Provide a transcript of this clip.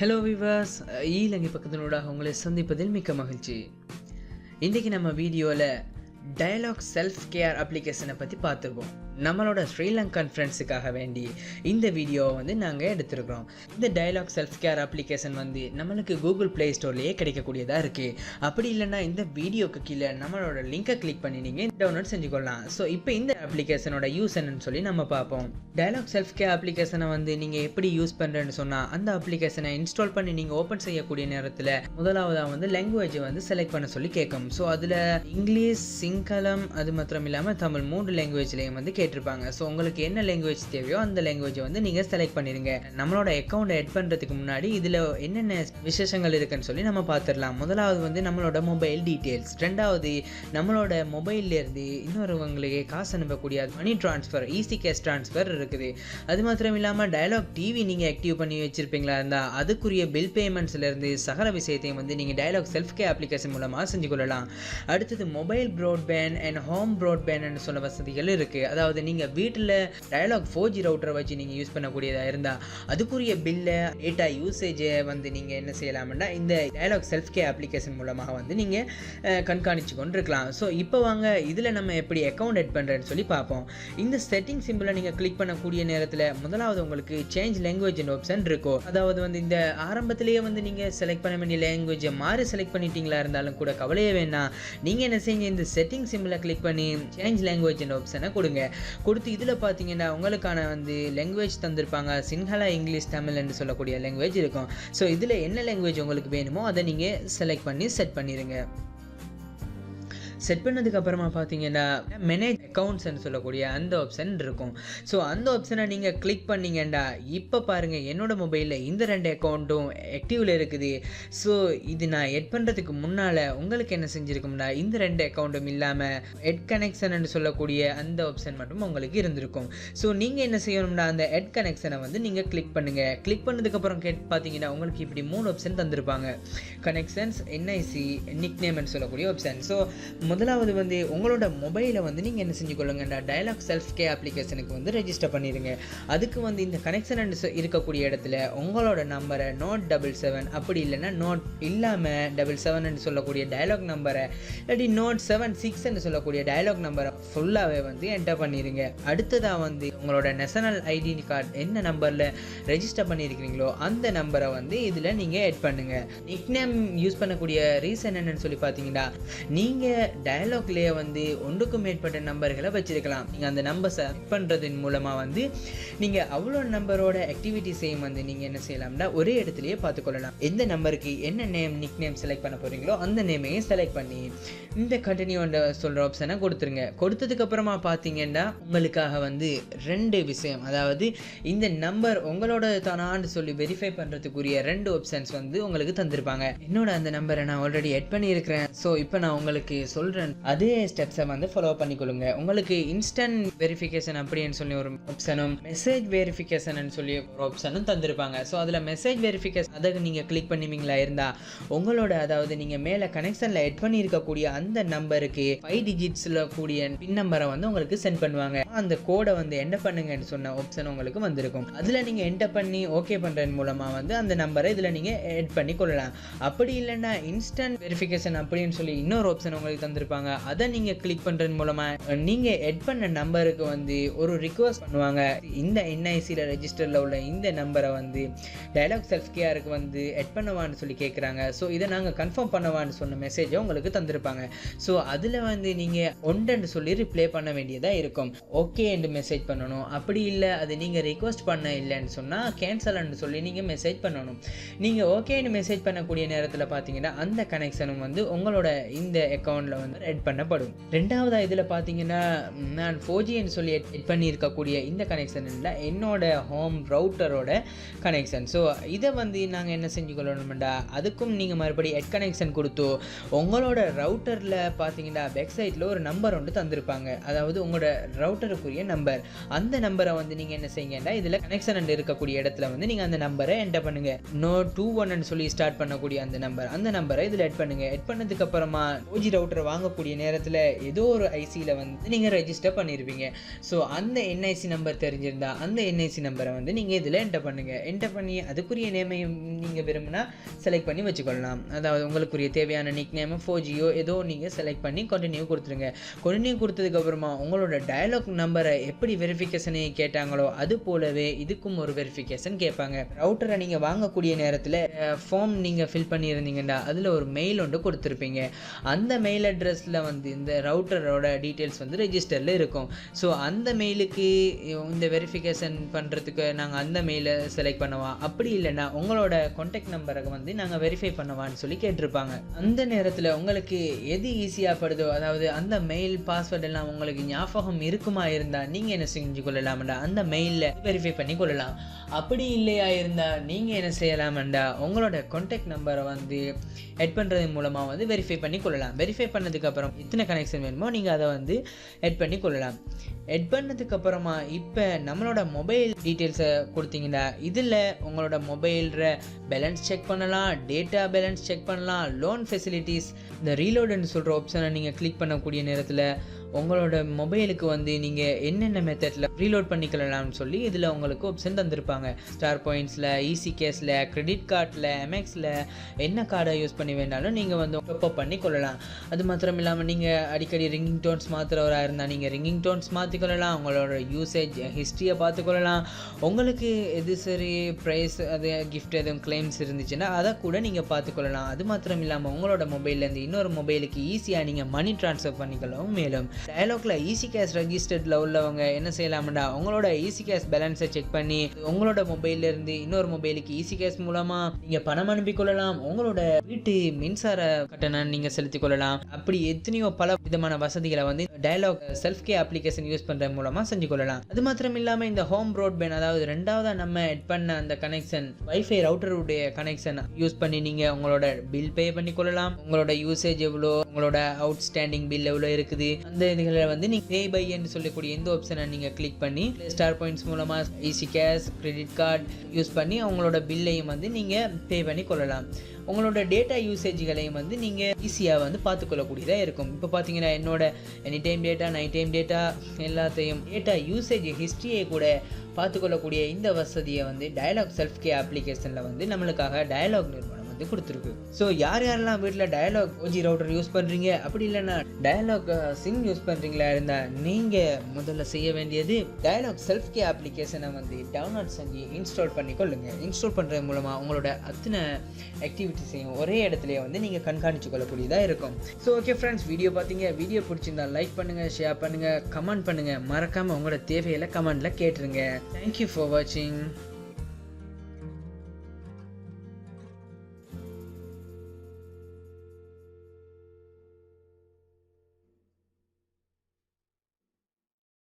Hello விவாஸ், ஈலங்கை பக்கத்தினூடாக உங்களை சந்திப்பதில் மிக்க மகிழ்ச்சி. இன்றைக்கி நம்ம வீடியோவில் டயலாக் செல்ஃப் கேர் அப்ளிகேஷனை பற்றி பார்த்துருக்கோம். நம்மளோட ஸ்ரீலங்கன் ஃப்ரெண்ட்ஸுக்காக வேண்டி இந்த வீடியோவை நாங்கள் எடுத்துருக்கிறோம். இந்த டயலாக் செல்ஃப் கேர் அப்ளிகேஷன் நம்மளுக்கு கூகுள் ப்ளே ஸ்டோர்லேயே கிடைக்கக்கூடியதாக இருக்குது. அப்படி இல்லைன்னா இந்த வீடியோக்கு கீழே நம்மளோட லிங்கை கிளிக் பண்ணி நீங்கள் டவுன்லோட் செஞ்சுக்கொள்ளலாம். ஸோ இப்போ இந்த அப்ளிகேஷனோட யூஸ் என்னன்னு சொல்லி நம்ம பார்ப்போம். டயலாக் செல்ஃப் கேர் அப்ளிகேஷனை நீங்கள் எப்படி யூஸ் பண்ணுறேன்னு சொன்னால், அந்த அப்ளிகேஷனை இன்ஸ்டால் பண்ணி நீங்கள் ஓப்பன் செய்யக்கூடிய நேரத்தில் முதலாவதாக லாங்குவேஜை செலக்ட் பண்ண சொல்லி கேட்கும். ஸோ அதில் இங்கிலீஷ், சிங்களம், அது மாத்திரம் இல்லாமல் தமிழ் 3 லாங்குவேஜ்லேயும் கேட்டிருப்பாங்க. ஸோ உங்களுக்கு என்ன லாங்குவேஜ் தேவையோ அந்த லாங்குவேஜை நீங்கள் செலக்ட் பண்ணிடுங்க. நம்மளோட அக்கௌண்ட்டை எட் பண்ணுறதுக்கு முன்னாடி இதில் என்னென்ன விசேஷங்கள் இருக்குன்னு சொல்லி நம்ம பார்த்துடலாம். முதலாவது நம்மளோட மொபைல் டீட்டெயில்ஸ், ரெண்டாவது நம்மளோட மொபைல்லேருந்து இன்னொருவங்களுக்கு காசு அனுப்பக்கூடிய money transfer, easy cash transfer இருக்குது. அது மாத்திரம் இல்லாமல் டயலாக் டிவி நீங்கள் ஆக்டிவ் பண்ணி வச்சிருப்பீங்களா இருந்தால் அதுக்குரிய பில் பேமெண்ட்ஸ்லேருந்து சகல விஷயத்தையும் நீங்கள் டயலாக் செல்ஃப் கேர் அப்ளிகேஷன் மூலமாக செஞ்சு கொள்ளலாம். அடுத்தது mobile broadband and home broadband சொல்ல வசதிகள் இருக்குது. அதாவது நீங்கள் வீட்டில் டயலாக் 4G ரவுட்டரை வச்சு நீங்கள் யூஸ் பண்ணக்கூடியதாக இருந்தால் அதுக்குரிய பில்லை, டேட்டா யூசேஜை நீங்கள் என்ன செய்யலாம்னா இந்த டயலாக் செல்ஃப் கேர் அப்ளிகேஷன் மூலமாக நீங்கள் கண்காணித்து கொண்டு இருக்கலாம். ஸோ இப்போ வாங்க இதில் நம்ம எப்படி அக்கௌண்ட் எட் பண்ணுறேன்னு சொல்லி பார்ப்போம். இந்த செட்டிங் சிம்பிளை நீங்கள் கிளிக் பண்ணக்கூடிய நேரத்தில் முதலாவது உங்களுக்கு சேஞ்ச் லாங்குவேஜ் ஆப்ஷன் இருக்கும். அதாவது இந்த ஆரம்பத்திலேயே நீங்கள் செலக்ட் பண்ண வேண்டிய லாங்குவேஜை மாறி செலக்ட் பண்ணிட்டீங்களா இருந்தாலும் கூட கவலையே வேணாம். நீங்கள் என்ன செய்யுங்க, இந்த செட்டிங் சிம்பிளை கிளிக் பண்ணி சேஞ்ச் லாங்குவேஜ் ஆப்ஷனை கொடுத்து இதில் பார்த்தீங்கன்னா உங்களுக்கான லாங்குவேஜ் தந்திருப்பாங்க. சிங்கள, இங்கிலீஷ், தமிழ் என்று சொல்லக்கூடிய லாங்குவேஜ் இருக்கும். ஸோ இதில் என்ன லாங்குவேஜ் உங்களுக்கு வேணுமோ அதை நீங்கள் செலக்ட் பண்ணி செட் பண்ணிடுங்க. செட் பண்ணதுக்கு அப்புறமா பார்த்தீங்கன்னா மேனேஜ் அக்கௌண்ட்ஸ்ன்னு சொல்லக்கூடிய அந்த ஆப்ஷன் இருக்கும். ஸோ அந்த ஆப்ஷனை நீங்கள் கிளிக் பண்ணிங்கண்டா இப்போ பாருங்கள் என்னோட மொபைலில் இந்த 2 அக்கௌண்ட்டும் ஆக்டிவில் இருக்குது. ஸோ இது நான் எட் பண்ணுறதுக்கு முன்னால் உங்களுக்கு என்ன செஞ்சுருக்கும்னா இந்த 2 அக்கௌண்ட்டும் இல்லாமல் எட் கனெக்ஷன் சொல்லக்கூடிய அந்த ஆப்ஷன் மட்டும் உங்களுக்கு இருந்திருக்கும். ஸோ நீங்கள் என்ன செய்யணும்னா அந்த எட் கனெக்ஷனை நீங்கள் கிளிக் பண்ணுங்கள். கிளிக் பண்ணதுக்கப்புறம் பார்த்தீங்கன்னா உங்களுக்கு இப்படி 3 ஆப்ஷன் தந்திருப்பாங்க. கனெக்ஷன்ஸ், என்ஐசி, நிக் நேம்னு சொல்லக்கூடிய ஆப்ஷன். ஸோ முதலாவது உங்களோட மொபைலை நீங்கள் என்ன செஞ்சுக்கொள்ளுங்கண்டா டயலாக் செல்ஃப் கேர் அப்ளிகேஷனுக்கு ரெஜிஸ்டர் பண்ணிடுங்க. அதுக்கு இந்த கனெக்ஷன் இருக்கக்கூடிய இடத்துல உங்களோட நம்பரை நோட் 77 அப்படி இல்லைன்னா நோட் இல்லாமல் 77 சொல்லக்கூடிய டயலாக் நம்பரை இல்லாட்டி நோட் 76 சொல்லக்கூடிய டயலாக் நம்பரை ஃபுல்லாகவே என்டர் பண்ணிடுங்க. அடுத்ததாக உங்களோட நேஷனல் ஐடி கார்டு என்ன நம்பரில் ரெஜிஸ்டர் பண்ணியிருக்கிறீங்களோ அந்த நம்பரை இதில் நீங்கள் எட் பண்ணுங்கள். நிக் நேம் யூஸ் பண்ணக்கூடிய ரீசன் என்னன்னு சொல்லி பார்த்தீங்கன்னா, நீங்கள் டயலாக்லேயே ஒன்றுக்கும் மேற்பட்ட நம்பர்களை வச்சிருக்கலாம். நீங்கள் அந்த நம்பர் செலக்ட் பண்ணுறதன் மூலமாக நீங்கள் அவ்வளோ நம்பரோட ஆக்டிவிட்டிஸையும் நீங்கள் என்ன செய்யலாம்னா ஒரே இடத்துலையே பார்த்துக்கொள்ளலாம். எந்த நம்பருக்கு என்ன நேம், நிக் நேம் செலக்ட் பண்ண போகிறீங்களோ அந்த நேமையும் செலக்ட் பண்ணி இந்த கண்டினியூ சொல்கிற ஆப்ஷனை கொடுத்துருங்க. கொடுத்ததுக்கப்புறமா பார்த்தீங்கன்னா உங்களுக்காக 2 விஷயம், அதாவது இந்த நம்பர் உங்களோட தானான்னு சொல்லி வெரிஃபை பண்ணுறதுக்குரிய 2 ஆப்ஷன்ஸ் உங்களுக்கு தந்திருப்பாங்க. என்னோட அந்த நம்பரை நான் ஆல்ரெடி எட் பண்ணியிருக்கிறேன். ஸோ இப்போ நான் உங்களுக்கு சொல்கிறேன், அதே ஸ்டெப்ஸை ஃபாலோ பண்ணிக்கொள்ளுங்க. உங்களுக்கு இன்ஸ்டன்ட் வெரிஃபிகேஷன் அப்படின்னு சொல்லி ஒரு ஆப்ஷனும், மெசேஜ் வெரிஃபிகேஷன் சொல்லி ஒரு ஆப்ஷனும் தந்திருப்பாங்க. ஸோ அதில் மெசேஜ் வெரிஃபிகேஷன் அதை நீங்கள் கிளிக் பண்ணுவீங்களா இருந்தால் உங்களோட, அதாவது நீங்கள் மேலே கனெக்ஷனில் எட் பண்ணியிருக்கக்கூடிய அந்த நம்பருக்கு 5 டிஜிட்ஸில் கூடிய பின் நம்பரை உங்களுக்கு சென்ட் பண்ணுவாங்க. அந்த கோடை என்டர் பண்ணுங்கன்னு சொன்ன ஆப்ஷன் உங்களுக்கு வந்திருக்கும். அதில் நீங்கள் என்டர் பண்ணி ஓகே பண்ணுறது மூலமாக அந்த நம்பரை இதில் நீங்கள் எட் பண்ணி கொள்ளலாம். அப்படி இல்லைன்னா இன்ஸ்டன்ட் வெரிஃபிகேஷன் அப்படின்னு சொல்லி இன்னொரு ஆப்ஷன் உங்களுக்கு தந்திருப்பாங்க. அதை நீங்கள் கிளிக் பண்ணுறது மூலமாக நீங்கள் எட் பண்ண நம்பருக்கு ஒரு ரிக்வஸ்ட் பண்ணுவாங்க. இந்த என்ஐசியில் ரெஜிஸ்டரில் உள்ள இந்த நம்பரை டயலாக் செல்ஃப் கேருக்கு எட் பண்ணவான்னு சொல்லி கேட்குறாங்க. ஸோ இதை நாங்கள் கன்ஃபார்ம் பண்ணவான்னு சொன்ன மெசேஜை உங்களுக்கு தந்திருப்பாங்க. ஸோ அதில் நீங்கள் ஒன்றுன்னு சொல்லி ரிப்ளை பண்ண வேண்டியதாக இருக்கும். ஓகே என்று மெசேஜ் பண்ணணும். அப்படி இல்லை அது நீங்கள் ரிக்வஸ்ட் பண்ண இல்லைன்னு சொன்னால் கேன்சல்னு சொல்லி நீங்கள் மெசேஜ் பண்ணணும். நீங்கள் ஓகேன்னு மெசேஜ் பண்ணக்கூடிய நேரத்தில் பார்த்தீங்கன்னா அந்த கனெக்ஷனும் உங்களோட இந்த அக்கௌண்ட்டில் எட் பண்ணப்படும். ரெண்டாவதாக இதில் பார்த்தீங்கன்னா நான் 4Gன்னு சொல்லி எட் பண்ணியிருக்கக்கூடிய இந்த கனெக்ஷன் இல்லை, என்னோட ஹோம் ரவுட்டரோட கனெக்ஷன். ஸோ இதை நாங்கள் என்ன செஞ்சுக்கொள்ளணும்டா அதுக்கும் நீங்கள் மறுபடியும் எட் கனெக்ஷன் கொடுத்து உங்களோட ரவுட்டரில் பார்த்தீங்கன்னா பேக் சைடில் ஒரு நம்பர் ஒன்று தந்திருப்பாங்க. அதாவது உங்களோட ரவுட்டருக்குரிய நம்பர், அந்த நம்பரை நீங்கள் என்ன செய்யுங்கடா இதில் கனெக்ஷன் இருக்கக்கூடிய இடத்துல நீங்கள் அந்த நம்பரை என்டர் பண்ணுங்க. நோட் 21 சொல்லி ஸ்டார்ட் பண்ணக்கூடிய அந்த நம்பரை இதில் எட் பண்ணுங்க. எட் பண்ணதுக்கு அப்புறமா 4G ரவுட்டர் வாங்கக்கூடிய நேரத்தில் ஏதோ ஒரு ஐசியில் வந்து நீங்கள் ரெஜிஸ்டர் பண்ணியிருப்பீங்க. ஸோ அந்த என்ஐசி நம்பர் தெரிஞ்சிருந்தா அந்த என்ஐசி நம்பரை வந்து நீங்கள் இதில் என்டர் பண்ணுங்கள். என்டர் பண்ணி அதுக்குரிய நேமையும் நீங்கள் விரும்பினா செலக்ட் பண்ணி வச்சுக்கொள்ளலாம். அதாவது உங்களுக்குரிய தேவையான நிக் நேம் 4Gயோ ஏதோ நீங்கள் செலக்ட் பண்ணி கண்டினியூ கொடுத்துருங்க. கண்டினியூ கொடுத்ததுக்கப்புறமா உங்களோட டயலாக் நம்பரை எப்படி வெரிஃபிகேஷனை கேட்டாங்களோ அது போலவே இதுக்கும் ஒரு வெரிஃபிகேஷன் கேட்பாங்க. ரவுட்டரை நீங்கள் வாங்கக்கூடிய நேரத்தில் ஃபார்ம் நீங்கள் ஃபில் பண்ணியிருந்தீங்கன்னா அதில் ஒரு மெயில் ஒன்று கொடுத்துருப்பீங்க. அந்த மெயில் அட்ரஸில் வந்து இந்த ரவுட்டரோட டீட்டெயில்ஸ் வந்து ரெஜிஸ்டரில் இருக்கும். ஸோ அந்த மெயிலுக்கு இந்த வெரிஃபிகேஷன் பண்ணுறதுக்கு நாங்கள் அந்த மெயிலை செலக்ட் பண்ணவா, அப்படி இல்லைன்னா உங்களோட கான்டாக்ட் நம்பரை வந்து நாங்கள் வெரிஃபை பண்ணவான்னு சொல்லி கேட்டிருப்பாங்க. அந்த நேரத்தில் உங்களுக்கு எது ஈஸியாக படுதோ, அதாவது அந்த மெயில் பாஸ்வேர்ட் எல்லாம் உங்களுக்கு ஞாபகம் இருக்குமா இருந்தால் நீங்கள் என்ன செஞ்சு கொள்ளலாம்டா அந்த மெயிலில் வெரிஃபை பண்ணி கொள்ளலாம். அப்படி இல்லையா இருந்தால் நீங்கள் என்ன செய்யலாம்டா உங்களோட கான்டாக்ட் நம்பரை வந்து எட் பண்ணுறது மூலமாக வந்து வெரிஃபை பண்ணி கொள்ளலாம். வெரிஃபை பண்ணதுக்கப்புறம் எத்தனை கனெக்ஷன் வேணுமோ நீங்கள் அதை வந்து எட் பண்ணி கொள்ளலாம். எட் பண்ணதுக்கப்புறமா இப்போ நம்மளோட மொபைல் டீட்டெயில்ஸை கொடுத்தீங்கன்னா இதில் உங்களோட மொபைலில் பேலன்ஸ் செக் பண்ணலாம், டேட்டா பேலன்ஸ் செக் பண்ணலாம், லோன் ஃபெசிலிட்டிஸ், இந்த ரீலோடுன்னு சொல்கிற ஆப்ஷனை நீங்கள் கிளிக் பண்ணக்கூடிய நேரத்தில் உங்களோட மொபைலுக்கு வந்து நீங்கள் என்னென்ன மெத்தடில் ரீலோட் பண்ணிக்கலாம்னு சொல்லி இதில் உங்களுக்கு ஆப்ஷன் தந்திருப்பாங்க. ஸ்டார் பாயிண்ட்ஸில், ஈஸி கேஸில், கிரெடிட் கார்டில், எம்எக்ஸில் என்ன கார்டை யூஸ் பண்ணி வேணாலும் நீங்கள் வந்து டாப்அப் பண்ணி கொள்ளலாம். அது மாத்திரம் இல்லாமல் நீங்கள் அடிக்கடி ரிங்கிங் டோன்ஸ் மாற்றுறவராக இருந்தால் நீங்கள் ரிங்கிங் டோன்ஸ் மாற்றிக்கொள்ளலாம். உங்களோட யூசேஜ் ஹிஸ்ட்ரியை பார்த்துக்கொள்ளலாம். உங்களுக்கு எது சரி ப்ரைஸ் அது கிஃப்ட் எதுவும் கிளைம்ஸ் இருந்துச்சுன்னா அதை கூட நீங்கள் பார்த்துக்கொள்ளலாம். அது மாத்திரம் இல்லாமல் உங்களோட மொபைல்லேருந்து இன்னொரு மொபைலுக்கு ஈஸியாக நீங்கள் மணி ட்ரான்ஸ்ஃபர் பண்ணிக்கலாம். மேலும் டயலாக்ல ஈஸி கேஷ் ரெஜிஸ்டர்டில் உள்ளவங்க என்ன செய்யலாம்டா உங்களோட ஈஸி கேஷ் பேலன்ஸை செக் பண்ணி உங்களோட மொபைல்ல இருந்து இன்னொரு மொபைலுக்கு ஈஸி கேஷ் மூலமா நீங்க பணம் அனுப்பி கொள்ளலாம். உங்களோட வீட்டு மின்சார கட்டணம் நீங்க செலுத்திக் கொள்ளலாம். அப்படி எத்தனையோ பல விதமான வசதிகளை வந்து Dialog self care application use பண்ற மூலமா செஞ்சு கொள்ளலாம். அது மாத்திரம் இல்லாம இந்த ஹோம் ப்ராட்பேண்ட், அதாவது ரெண்டாவதா நம்ம எட் பண்ண அந்த கனெக்ஷன் வைஃபை ரவுட்டருடைய கனெக்ஷன் யூஸ் பண்ணி நீங்க உங்களோட பில் பே பண்ணி கொள்ளலாம். உங்களோட யூசேஜ் எவ்வளோ, உங்களோட அவுட்ஸ்டாண்டிங் பில் எவ்வளோ இருக்குது, அந்த இதுகளை வந்து நீங்கள் பே பை என்று சொல்லக்கூடிய எந்த ஆப்ஷனை நீங்கள் கிளிக் பண்ணி ஸ்டார் பாயிண்ட்ஸ் மூலமாக easy cash, credit card use பண்ணி அவங்களோட பில்லையும் வந்து நீங்கள் பே பண்ணி கொள்ளலாம். உங்களோட டேட்டா யூசேஜ்களையும் வந்து நீங்கள் ஈஸியாக வந்து பார்த்துக்கொள்ளக்கூடியதாக இருக்கும். இப்போ பார்த்தீங்கன்னா என்னோட any time data, night time data எல்லாத்தையும் டேட்டா யூசேஜ் ஹிஸ்ட்ரியை கூட பார்த்துக்கொள்ளக்கூடிய இந்த வசதியை வந்து டயலாக் செல்ஃப் கேர் அப்ளிகேஷனில் வந்து நம்மளுக்காக டயலாக் நிறுவனம் வந்து கொடுத்துருக்கு. ஸோ யாரெல்லாம் வீட்டில் டயலாக் ஓஜி ரவுட்டர் யூஸ் பண்ணுறீங்க, அப்படி இல்லைன்னா டயலாக் சிம் யூஸ் பண்ணுறீங்களா இருந்தால் நீங்கள் முதல்ல செய்ய வேண்டியது டயலாக் செல்ஃப் கேர் அப்ளிகேஷனை வந்து டவுன்லோட் செஞ்சு இன்ஸ்டால் பண்ணி கொள்ளுங்கள். இன்ஸ்டால் பண்ணுறது மூலமாக உங்களோட அத்தனை ஆக்டிவிட்டிஸையும் ஒரே இடத்துலையே வந்து நீங்கள் கண்காணிச்சு கொள்ளக்கூடியதாக இருக்கும். ஸோ ஓகே ஃப்ரெண்ட்ஸ், வீடியோ பார்த்தீங்க, வீடியோ பிடிச்சிருந்தா லைக் பண்ணுங்கள், ஷேர் பண்ணுங்கள், கமெண்ட் பண்ணுங்கள். மறக்காமல் உங்களோட தேவையில கமெண்ட்டில் கேட்டுருங்க. தேங்க்யூ ஃபார் வாட்சிங்.